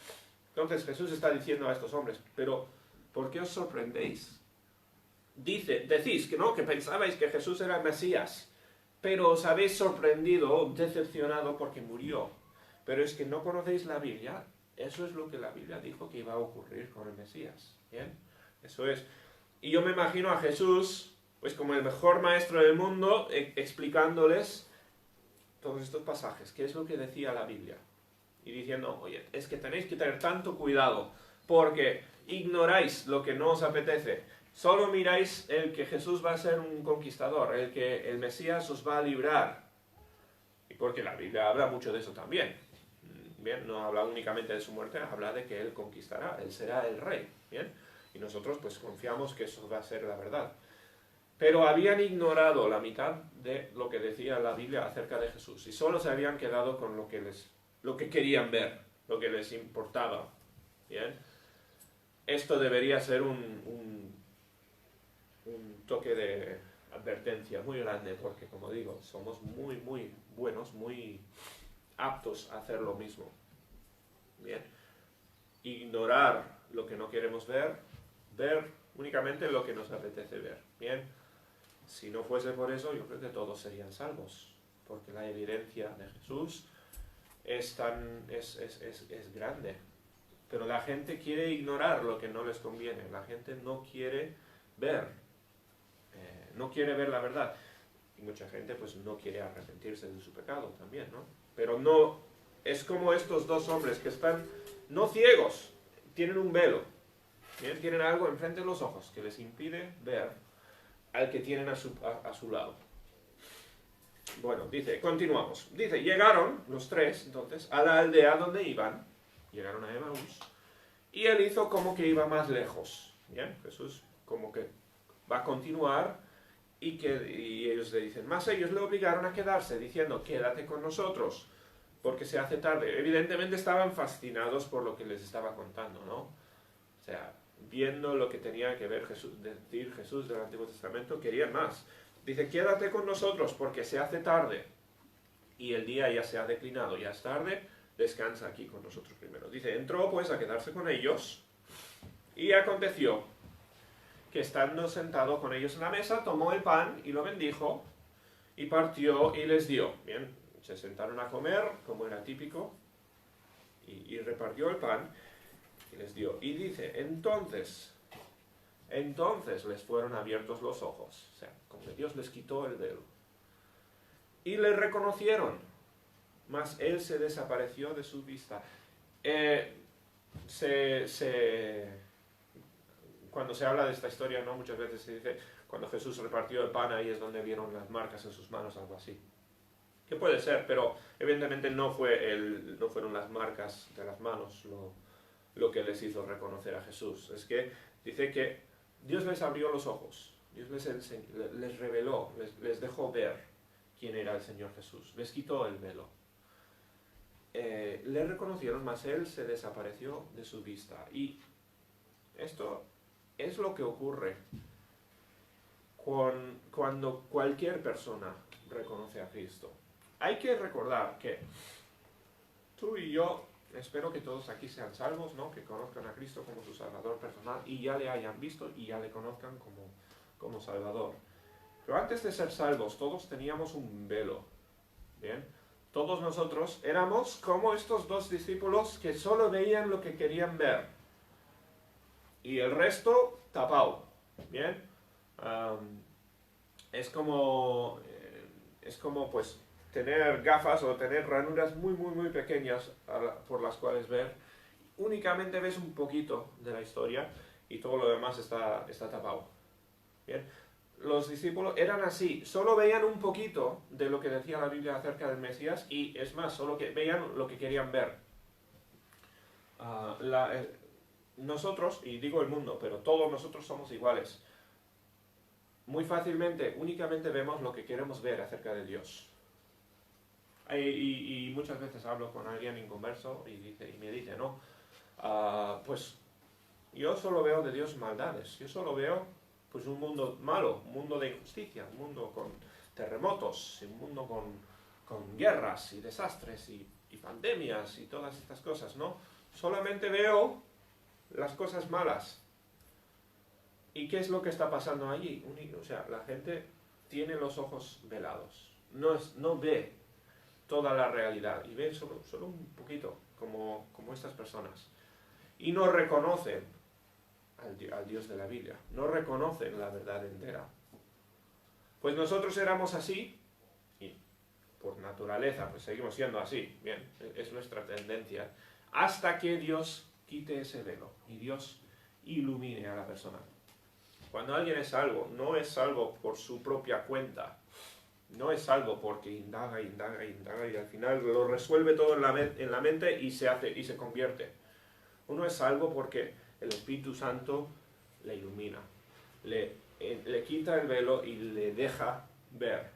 Entonces Jesús está diciendo a estos hombres, pero ¿por qué os sorprendéis? Decís que no, que pensabais que Jesús era el Mesías, pero os habéis sorprendido, decepcionado porque murió. Pero es que no conocéis la Biblia. Eso es lo que la Biblia dijo que iba a ocurrir con el Mesías. ¿Bien? Eso es. Y yo me imagino a Jesús, pues como el mejor maestro del mundo, explicándoles todos estos pasajes. ¿Qué es lo que decía la Biblia? Y diciendo, oye, es que tenéis que tener tanto cuidado, porque ignoráis lo que no os apetece. Solo miráis el que Jesús va a ser un conquistador, el que el Mesías os va a librar. Y porque la Biblia habla mucho de eso también. Bien, no habla únicamente de su muerte, habla de que Él conquistará, Él será el rey. Bien, y nosotros pues confiamos que eso va a ser la verdad. Pero habían ignorado la mitad de lo que decía la Biblia acerca de Jesús y solo se habían quedado con lo que querían ver, lo que les importaba. Bien, esto debería ser un toque de advertencia muy grande, porque como digo, somos muy, muy buenos, muy aptos a hacer lo mismo. Bien, ignorar lo que no queremos ver únicamente lo que nos apetece ver. Bien, si no fuese por eso, yo creo que todos serían salvos, porque la evidencia de Jesús es grande. Pero la gente quiere ignorar lo que no les conviene, la gente no quiere ver, la verdad. Y mucha gente pues no quiere arrepentirse de su pecado también, ¿no? Pero no, es como estos dos hombres que están, no ciegos, tienen un velo, ¿bien? Tienen algo enfrente de los ojos que les impide ver al que tienen a su lado. Bueno, continuamos. Dice, llegaron los tres, entonces, a la aldea donde iban, llegaron a Emaús, y él hizo como que iba más lejos. Bien, Jesús como que va a continuar, y ellos le dicen, más ellos le obligaron a quedarse, diciendo, quédate con nosotros, porque se hace tarde. Evidentemente estaban fascinados por lo que les estaba contando, ¿no? O sea, viendo lo que tenía que decir Jesús del Antiguo Testamento, querían más. Dice, quédate con nosotros porque se hace tarde y el día ya se ha declinado, ya es tarde, descansa aquí con nosotros primero. Dice, entró pues a quedarse con ellos y aconteció que estando sentado con ellos en la mesa, tomó el pan y lo bendijo y partió y les dio. Bien, se sentaron a comer, como era típico, y repartió el pan y les dio. Y dice, entonces les fueron abiertos los ojos, o sea, como que Dios les quitó el velo. Y le reconocieron, mas él se desapareció de su vista. Cuando se habla de esta historia, ¿no? Muchas veces se dice, cuando Jesús repartió el pan, ahí es donde vieron las marcas en sus manos, algo así. Que puede ser, pero evidentemente no fueron las marcas de las manos lo que les hizo reconocer a Jesús. Es que dice que Dios les abrió los ojos, Dios les reveló, les dejó ver quién era el Señor Jesús, les quitó el velo. Le reconocieron, mas él se desapareció de su vista. Y esto es lo que ocurre cuando cualquier persona reconoce a Cristo. Hay que recordar que tú y yo, espero que todos aquí sean salvos, ¿no? Que conozcan a Cristo como su Salvador personal y ya le hayan visto y ya le conozcan como Salvador. Pero antes de ser salvos, todos teníamos un velo, ¿bien? Todos nosotros éramos como estos dos discípulos que solo veían lo que querían ver. Y el resto tapado, ¿bien? Es como pues tener gafas o tener ranuras muy, muy, muy pequeñas por las cuales ver. Únicamente ves un poquito de la historia y todo lo demás está tapado. ¿Bien? Los discípulos eran así, solo veían un poquito de lo que decía la Biblia acerca del Mesías y es más, solo veían lo que querían ver. Nosotros, y digo el mundo, pero todos nosotros somos iguales. muy fácilmente, únicamente vemos lo que queremos ver acerca de Dios. Y muchas veces hablo con alguien inconverso y me dice, no, pues yo solo veo de Dios maldades, yo solo veo pues un mundo malo, un mundo de injusticia, un mundo con terremotos, un mundo con guerras y desastres y pandemias y todas estas cosas, ¿no? Solamente veo las cosas malas. ¿Y qué es lo que está pasando allí? O sea, la gente tiene los ojos velados, no ve toda la realidad y ve solo un poquito, como estas personas. Y no reconocen al Dios de la Biblia, no reconocen la verdad entera. Pues nosotros éramos así, y por naturaleza pues seguimos siendo así, bien, es nuestra tendencia, hasta que Dios quite ese velo y Dios ilumine a la persona. Cuando alguien es salvo, no es salvo por su propia cuenta, no es salvo porque indaga y al final lo resuelve todo en la mente y se convierte. Uno es salvo porque el Espíritu Santo le ilumina, le quita el velo y le deja ver,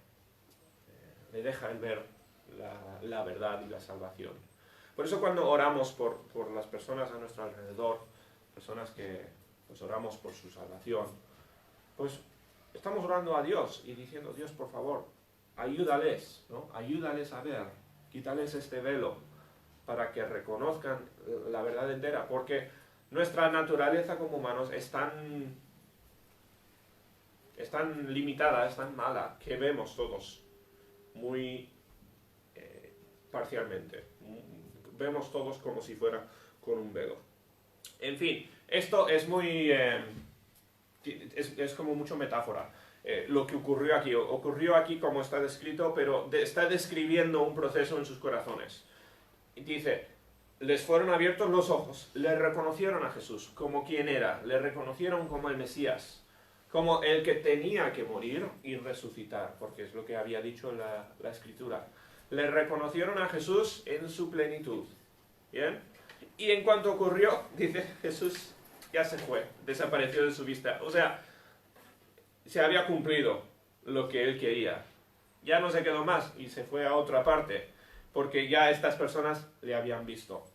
la verdad y la salvación. Por eso cuando oramos por las personas a nuestro alrededor, personas que pues oramos por su salvación, pues estamos orando a Dios y diciendo, Dios, por favor, ayúdales, ¿no? Ayúdales a ver, quítales este velo para que reconozcan la verdad entera, porque nuestra naturaleza como humanos es tan limitada, es tan mala, que vemos todos muy parcialmente. Vemos todos como si fuera con un velo. En fin, esto es muy... es como mucho metáfora. Lo que ocurrió aquí como está descrito, pero está describiendo un proceso en sus corazones. Y dice, les fueron abiertos los ojos, le reconocieron a Jesús como quien era, le reconocieron como el Mesías, como el que tenía que morir y resucitar, porque es lo que había dicho la Escritura. Le reconocieron a Jesús en su plenitud. ¿Bien? Y en cuanto ocurrió, dice, Jesús ya se fue, desapareció de su vista. O sea, se había cumplido lo que él quería. Ya no se quedó más y se fue a otra parte, porque ya estas personas le habían visto.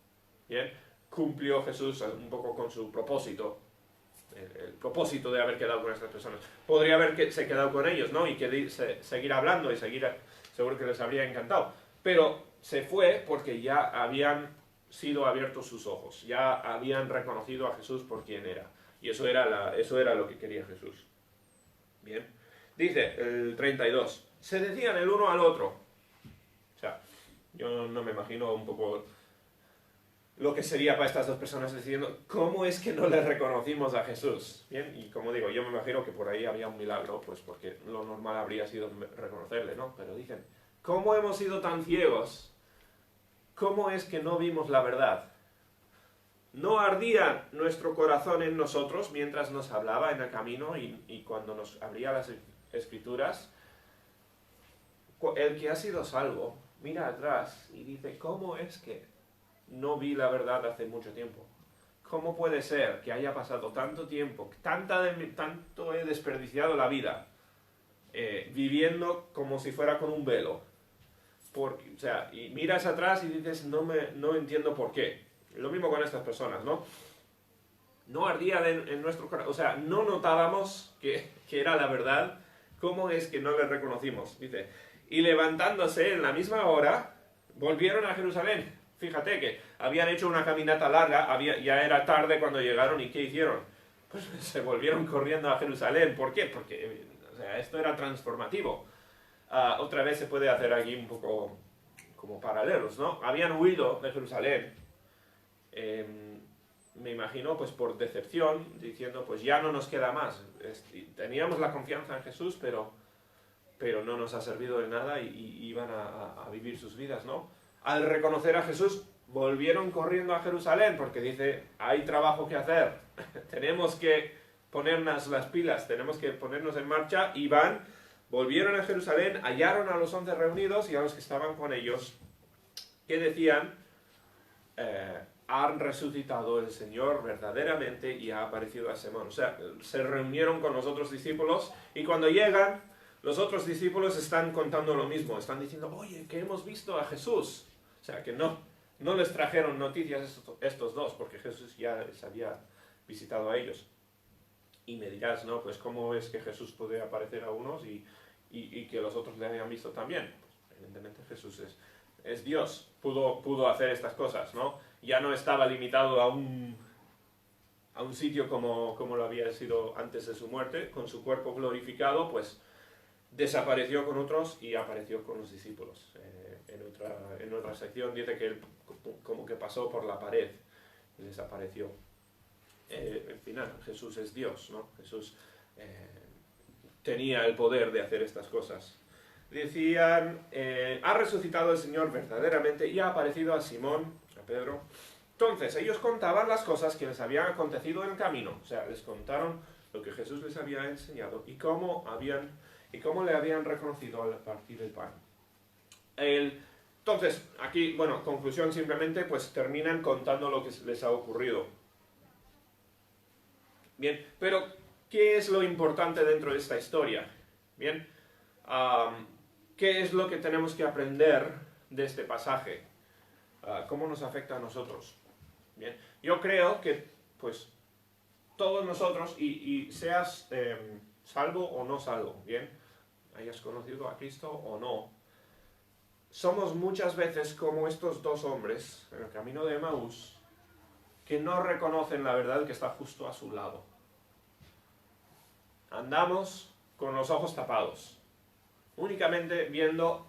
¿Bien? Cumplió Jesús un poco con su propósito, el propósito de haber quedado con estas personas. Podría haberse quedado con ellos, ¿no? Y seguir hablando y seguro que les habría encantado. Pero se fue porque ya habían sido abiertos sus ojos, ya habían reconocido a Jesús por quien era. Y eso era lo que quería Jesús. Bien. Dice el 32, se decían el uno al otro. O sea, yo no me imagino un poco lo que sería para estas dos personas diciendo, ¿cómo es que no le reconocimos a Jesús? Bien, y como digo, yo me imagino que por ahí había un milagro, pues porque lo normal habría sido reconocerle, ¿no? Pero dicen, ¿cómo hemos sido tan ciegos? ¿Cómo es que no vimos la verdad? ¿No ardía nuestro corazón en nosotros mientras nos hablaba en el camino y cuando nos abría las Escrituras? El que ha sido salvo mira atrás y dice, ¿cómo es que no vi la verdad hace mucho tiempo? ¿Cómo puede ser que haya pasado tanto tiempo, tanto he desperdiciado la vida, viviendo como si fuera con un velo? O sea, y miras atrás y dices, no entiendo por qué. Lo mismo con estas personas, ¿no? No ardía en nuestro corazón, o sea, no notábamos que era la verdad. ¿Cómo es que no le reconocimos? Dice, y levantándose en la misma hora, volvieron a Jerusalén. Fíjate que habían hecho una caminata larga, ya era tarde cuando llegaron, ¿y qué hicieron? Pues se volvieron corriendo a Jerusalén. ¿Por qué? Porque, o sea, esto era transformativo. Otra vez se puede hacer aquí un poco como paralelos, ¿no? Habían huido de Jerusalén, me imagino, pues por decepción, diciendo, pues ya no nos queda más. Teníamos la confianza en Jesús, pero no nos ha servido de nada y iban a vivir sus vidas, ¿no? Al reconocer a Jesús, volvieron corriendo a Jerusalén, porque dice, hay trabajo que hacer, tenemos que ponernos las pilas, tenemos que ponernos en marcha, y volvieron a Jerusalén, hallaron a los 11 reunidos y a los que estaban con ellos, que decían, han resucitado el Señor verdaderamente y ha aparecido a Simón. O sea, se reunieron con los otros discípulos y cuando llegan, los otros discípulos están contando lo mismo. Están diciendo, oye, que hemos visto a Jesús. O sea, que no les trajeron noticias estos dos, porque Jesús ya les había visitado a ellos. Y me dirás, ¿no? Pues ¿cómo es que Jesús puede aparecer a unos y que los otros le hayan visto también? Pues, evidentemente Jesús es Dios, pudo hacer estas cosas, ¿no? Ya no estaba limitado a un sitio como lo había sido antes de su muerte, con su cuerpo glorificado, pues desapareció con otros y apareció con los discípulos. En otra sección dice que él como que pasó por la pared y desapareció. En final, Jesús es Dios, ¿no? Jesús tenía el poder de hacer estas cosas. Decían, ha resucitado el Señor verdaderamente y ha aparecido a Simón, a Pedro. Entonces, ellos contaban las cosas que les habían acontecido en el camino. O sea, les contaron lo que Jesús les había enseñado y cómo le habían reconocido al partir el pan. Entonces, aquí, bueno, conclusión simplemente, pues terminan contando lo que les ha ocurrido. Bien, pero ¿qué es lo importante dentro de esta historia? Bien, ¿qué es lo que tenemos que aprender de este pasaje? ¿Cómo nos afecta a nosotros? Bien, yo creo que, pues, todos nosotros, y seas salvo o no salvo, bien, hayas conocido a Cristo o no, somos muchas veces como estos dos hombres en el camino de Emaús, que no reconocen la verdad que está justo a su lado. Andamos con los ojos tapados, únicamente viendo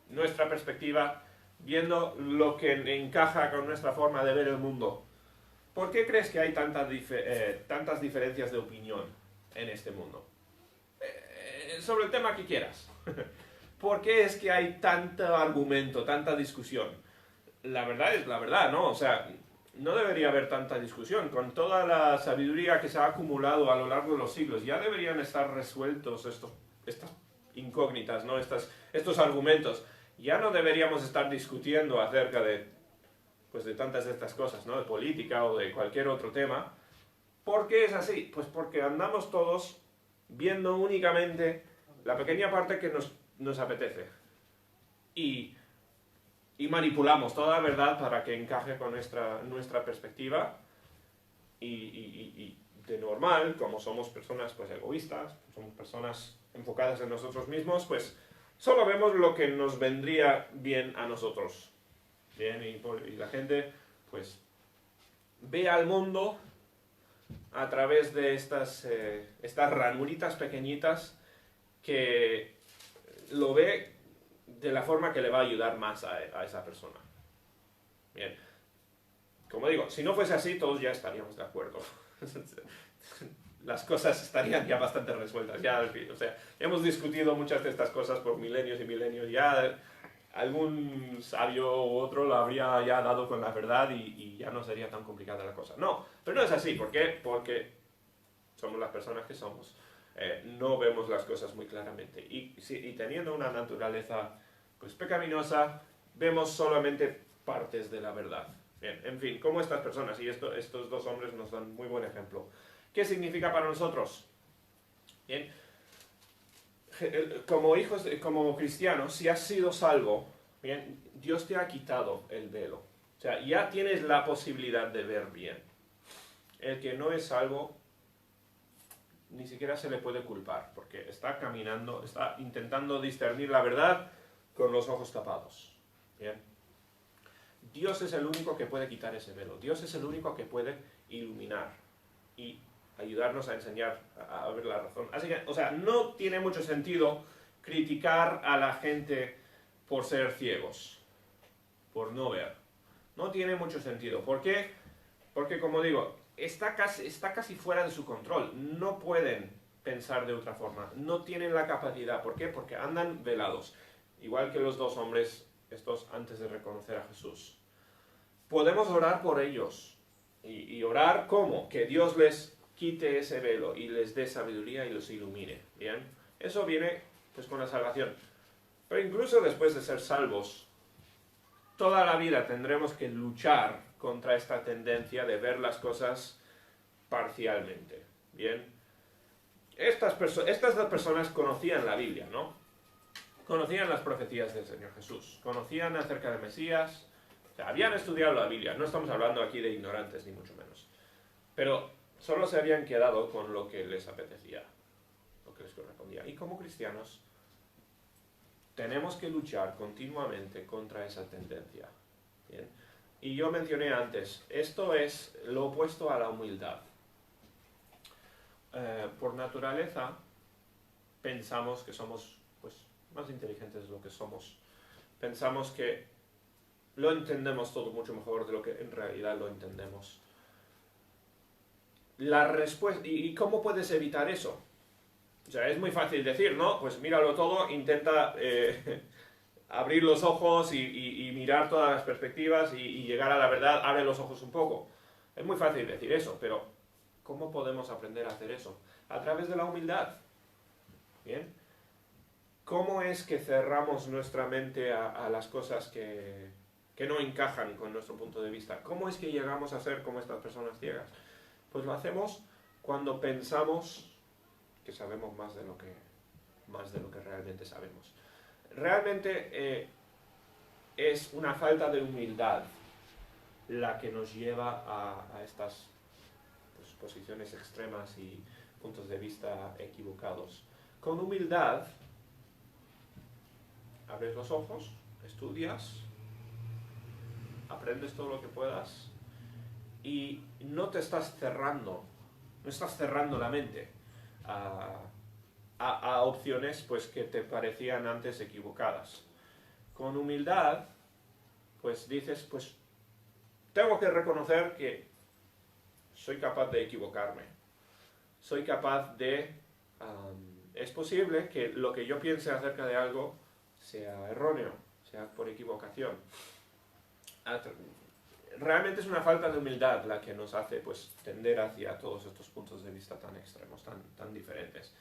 nuestra perspectiva, viendo lo que encaja con nuestra forma de ver el mundo. ¿Por qué crees que hay tantas diferencias de opinión en este mundo? Sobre el tema que quieras. ¿Por qué es que hay tanto argumento, tanta discusión? La verdad es la verdad, ¿no? O sea, no debería haber tanta discusión. Con toda la sabiduría que se ha acumulado a lo largo de los siglos, ya deberían estar resueltos estas incógnitas, ¿no? Estos argumentos. Ya no deberíamos estar discutiendo acerca de tantas de estas cosas, ¿no? De política o de cualquier otro tema. ¿Por qué es así? Pues porque andamos todos viendo únicamente la pequeña parte que nos apetece. Y manipulamos toda la verdad para que encaje con nuestra perspectiva. Y de normal, como somos personas pues egoístas, somos personas enfocadas en nosotros mismos, pues solo vemos lo que nos vendría bien a nosotros. Bien, y la gente pues ve al mundo a través de estas ranuritas pequeñitas que lo ve de la forma que le va a ayudar más a esa persona. Bien, como digo, si no fuese así, todos ya estaríamos de acuerdo. Las cosas estarían ya bastante resueltas. O sea, hemos discutido muchas de estas cosas por milenios y milenios. Ya algún sabio u otro lo habría ya dado con la verdad y ya no sería tan complicada la cosa. No, pero no es así. ¿Por qué? Porque somos las personas que somos. No vemos las cosas muy claramente. Y teniendo una naturaleza pues pecaminosa, vemos solamente partes de la verdad. Bien, en fin, como estas personas, y estos dos hombres nos dan muy buen ejemplo. ¿Qué significa para nosotros? Bien, como cristianos, si has sido salvo, bien, Dios te ha quitado el velo. O sea, ya tienes la posibilidad de ver bien. El que no es salvo, ni siquiera se le puede culpar, porque está caminando, está intentando discernir la verdad con los ojos tapados. Bien. Dios es el único que puede quitar ese velo. Dios es el único que puede iluminar y ayudarnos a enseñar a ver la razón. Así que, o sea, no tiene mucho sentido criticar a la gente por ser ciegos, por no ver. No tiene mucho sentido. ¿Por qué? Porque, como digo, está casi fuera de su control. No pueden pensar de otra forma. No tienen la capacidad. ¿Por qué? Porque andan velados. Igual que los dos hombres estos antes de reconocer a Jesús. Podemos orar por ellos. ¿Y orar cómo? Que Dios les quite ese velo y les dé sabiduría y los ilumine. ¿Bien? Eso viene pues con la salvación. Pero incluso después de ser salvos, toda la vida tendremos que luchar contra esta tendencia de ver las cosas parcialmente. Bien, estas dos personas conocían la Biblia, ¿no? Conocían las profecías del Señor Jesús, conocían acerca del Mesías, o sea, habían estudiado la Biblia, no estamos hablando aquí de ignorantes ni mucho menos, pero solo se habían quedado con lo que les apetecía, lo que les correspondía. Y como cristianos tenemos que luchar continuamente contra esa tendencia. ¿Bien? Y yo mencioné antes, esto es lo opuesto a la humildad. Por naturaleza pensamos que somos pues, más inteligentes de lo que somos. Pensamos que lo entendemos todo mucho mejor de lo que en realidad lo entendemos. La respuesta, ¿y cómo puedes evitar eso? O sea, es muy fácil decir, ¿no? Pues míralo todo, intenta abrir los ojos y mirar todas las perspectivas y llegar a la verdad, abre los ojos un poco. Es muy fácil decir eso, pero ¿cómo podemos aprender a hacer eso? A través de la humildad. ¿Bien? ¿Cómo es que cerramos nuestra mente a las cosas que no encajan con nuestro punto de vista? ¿Cómo es que llegamos a ser como estas personas ciegas? Pues lo hacemos cuando pensamos que sabemos más de lo que realmente sabemos. Realmente es una falta de humildad la que nos lleva a estas pues, posiciones extremas y puntos de vista equivocados. Con humildad, abres los ojos, estudias, aprendes todo lo que puedas y no te estás cerrando, no estás cerrando la mente a opciones pues, que te parecían antes equivocadas. Con humildad, pues dices, pues tengo que reconocer que soy capaz de equivocarme. Soy capaz de... es posible que lo que yo piense acerca de algo sea erróneo, sea por equivocación. Realmente es una falta de humildad la que nos hace pues, tender hacia todos estos puntos de vista tan extremos, tan diferentes.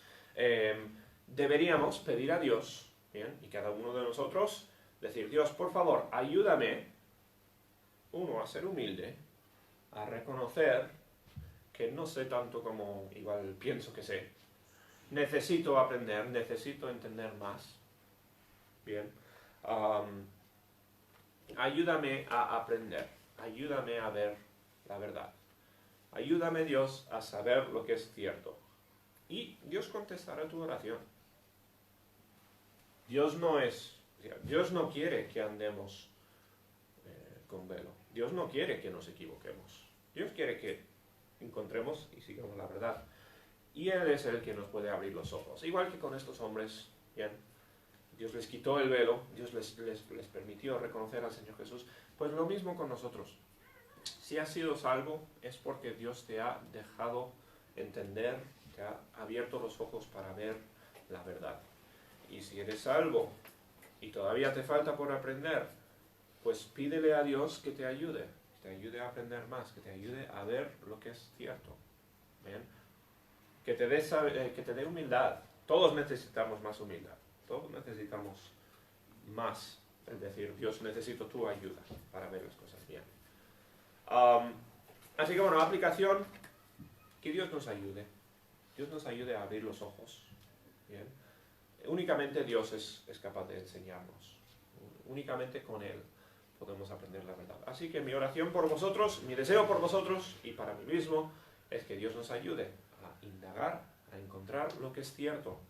Deberíamos pedir a Dios, ¿bien? Y cada uno de nosotros, decir, Dios, por favor, ayúdame, uno, a ser humilde, a reconocer que no sé tanto como igual pienso que sé. Necesito aprender, necesito entender más. Bien. Ayúdame a aprender, ayúdame a ver la verdad. Ayúdame, Dios, a saber lo que es cierto. Y Dios contestará tu oración. Dios no quiere que andemos con velo. Dios no quiere que nos equivoquemos. Dios quiere que encontremos y sigamos la verdad. Y Él es el que nos puede abrir los ojos. Igual que con estos hombres, bien, Dios les quitó el velo, Dios les permitió reconocer al Señor Jesús. Pues lo mismo con nosotros. Si has sido salvo, es porque Dios te ha dejado entender, te ha abierto los ojos para ver la verdad. Y si eres salvo y todavía te falta por aprender, pues pídele a Dios que te ayude a aprender más, que te ayude a ver lo que es cierto. ¿Bien? Que te dé humildad. Todos necesitamos más humildad. Todos necesitamos más. Es decir, Dios, necesito tu ayuda para ver las cosas bien. Así que bueno, aplicación, que Dios nos ayude. Dios nos ayude a abrir los ojos. Bien. Únicamente Dios es capaz de enseñarnos. Únicamente con Él podemos aprender la verdad. Así que mi oración por vosotros, mi deseo por vosotros y para mí mismo, es que Dios nos ayude a indagar, a encontrar lo que es cierto.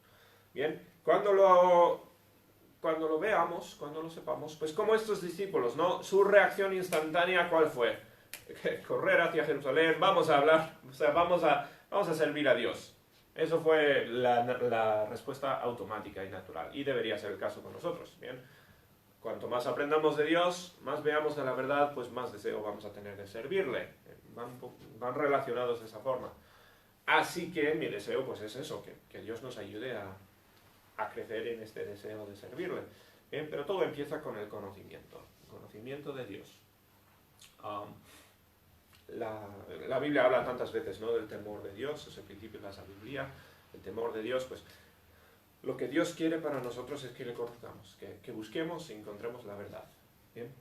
Bien, cuando lo veamos, cuando lo sepamos, pues como estos discípulos, ¿no? Su reacción instantánea, ¿cuál fue? Correr hacia Jerusalén, vamos a hablar, o sea, vamos a servir a Dios. Eso fue la respuesta automática y natural, y debería ser el caso con nosotros, ¿bien? Cuanto más aprendamos de Dios, más veamos de la verdad, pues más deseo vamos a tener de servirle. Van relacionados de esa forma. Así que mi deseo pues es eso, que Dios nos ayude a crecer en este deseo de servirle. Bien, pero todo empieza con el conocimiento de Dios. La Biblia habla tantas veces, ¿no?, del temor de Dios, es el principio de la sabiduría. El temor de Dios, pues lo que Dios quiere para nosotros es que le conozcamos, que busquemos y encontremos la verdad. ¿Bien?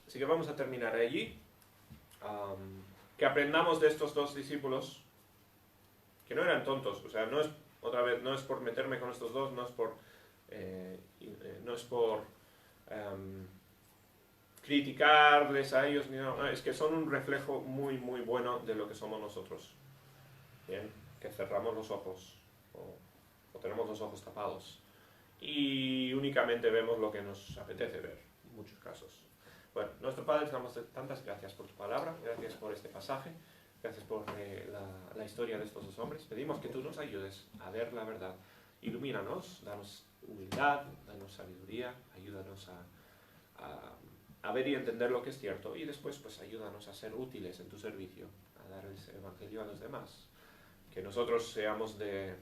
Así que vamos a terminar allí. que aprendamos de estos dos discípulos, que no eran tontos, o sea, no es, otra vez, no es por meterme con estos dos, no es por criticarles a ellos, no, es que son un reflejo muy, muy bueno de lo que somos nosotros. Bien, que cerramos los ojos o tenemos los ojos tapados y únicamente vemos lo que nos apetece ver, en muchos casos. Bueno, nuestro Padre, te damos tantas gracias por tu palabra, gracias por este pasaje, gracias por la historia de estos dos hombres. Pedimos que tú nos ayudes a ver la verdad. Ilumínanos, danos humildad, danos sabiduría, ayúdanos a ver y entender lo que es cierto y después pues ayúdanos a ser útiles en tu servicio, a dar el evangelio a los demás. Que nosotros seamos de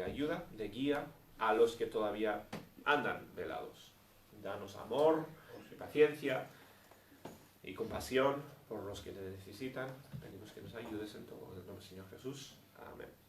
ayuda, de guía a los que todavía andan velados. Danos amor, paciencia y compasión por los que te necesitan. Pedimos que nos ayudes en todo, en el nombre del Señor Jesús. Amén.